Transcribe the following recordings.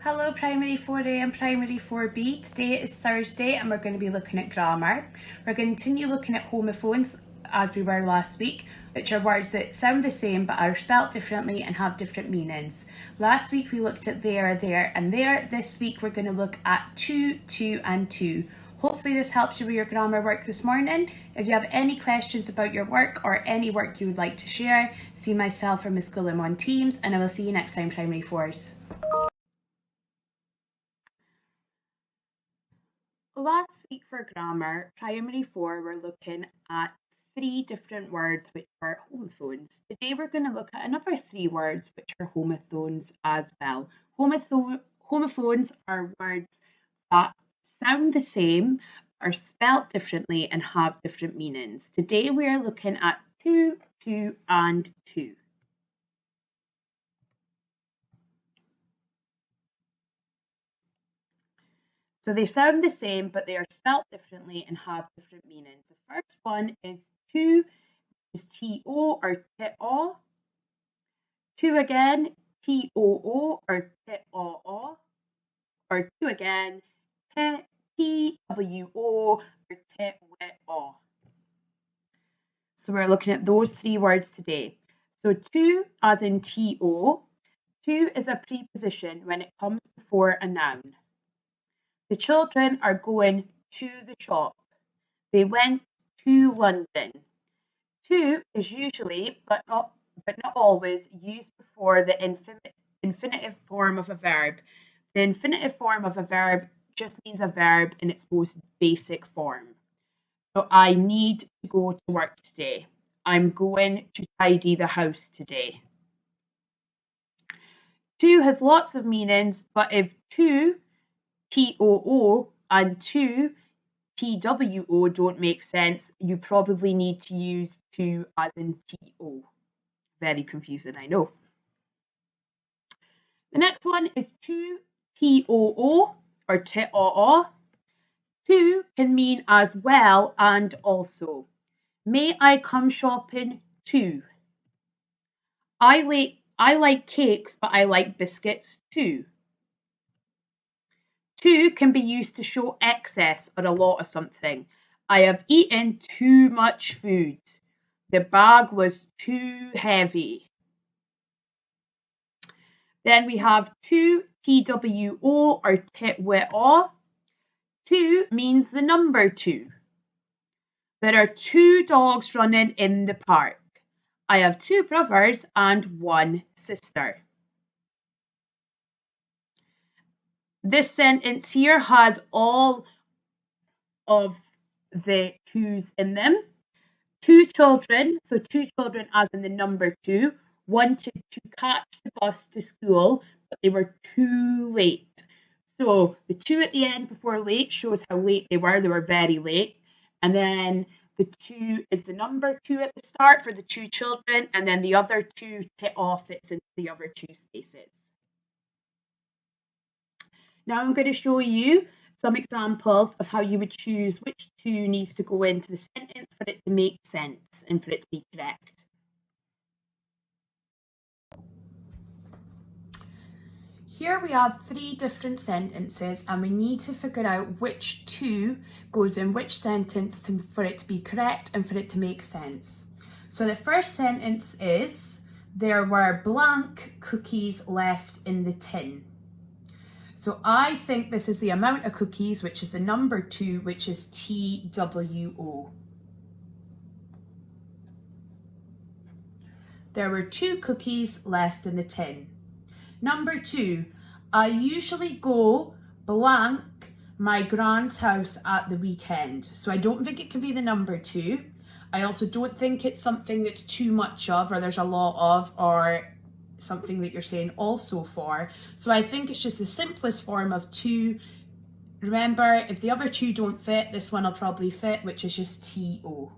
Hello Primary 4A and Primary 4B. Today is Thursday and we're going to be looking at grammar. We're going to continue looking at homophones as we were last week, which are words that sound the same but are spelt differently and have different meanings. Last week we looked at there, and there. This week we're going to look at two, and two. Hopefully this helps you with your grammar work this morning. If you have any questions about your work or any work you would like to share, see myself or Miss Gullim on Teams, and I will see you next time, Primary 4s. Last week for grammar, Primary 4, we're looking at 3 different words which are homophones. Today we're going to look at another 3 words which are homophones as well. Homophones are words that sound the same, are spelt differently and have different meanings. Today we are looking at two, and two. So they sound the same, but they are spelt differently and have different meanings. The first one is two, is T-O or T-O. Two again, T-O-O or T-O-O. Or two again, T-W-O or T-W-O. So we're looking at those 3 words today. So two, as in T-O. Two is a preposition when it comes before a noun. The children are going to the shop. They went to London. To is usually, but not always, used before the infinitive form of a verb. The infinitive form of a verb just means a verb in its most basic form. So I need to go to work today. I'm going to tidy the house today. To has lots of meanings, but if to, T-O-O, and to, T-W-O don't make sense, you probably need to use to as in T-O. Very confusing, I know. The next one is to, T-O-O, or T-O-O. To can mean as well and also. May I come shopping too? I like cakes, but I like biscuits too. To can be used to show excess or a lot of something. I have eaten too much food. The bag was too heavy. Then we have to, T-W-O or T-W-O. Two means the number 2. There are 2 dogs running in the park. I have 2 brothers and 1 sister. This sentence here has all of the 2's in them. 2 children, so 2 children as in the number 2, wanted to catch the bus to school, but they were too late. So the 2 at the end before late shows how late they were. They were very late. And then the 2 is the number 2 at the start for the 2 children, and then the other 2 off fits into the other 2 spaces. Now I'm going to show you some examples of how you would choose which 2 needs to go into the sentence for it to make sense and for it to be correct. Here we have 3 different sentences and we need to figure out which 2 goes in which sentence for it to be correct and for it to make sense. So the first sentence is, there were blank cookies left in the tin. So I think this is the amount of cookies, which is the number 2, which is T-W-O. There were 2 cookies left in the tin. Number 2, I usually go blank my grand's house at the weekend. So I don't think it can be the number 2. I also don't think it's something that's too much of, or there's a lot of, or something that you're saying also for. So I think it's just the simplest form of 2. Remember, if the other 2 don't fit, this one will probably fit, which is just T-O.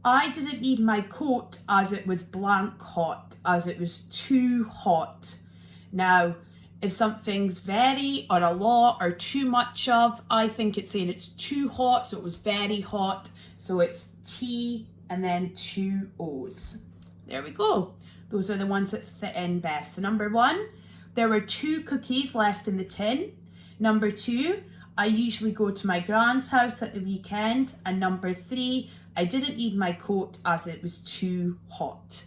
I didn't need my coat as it was blank hot, as it was too hot. Now, if something's very or a lot or too much of, I think it's saying it's too hot, so it was very hot. So it's T and then 2 O's. There we go. Those are the ones that fit in best. So number 1, there were 2 cookies left in the tin. Number 2, I usually go to my grand's house at the weekend. And number 3, I didn't need my coat as it was too hot.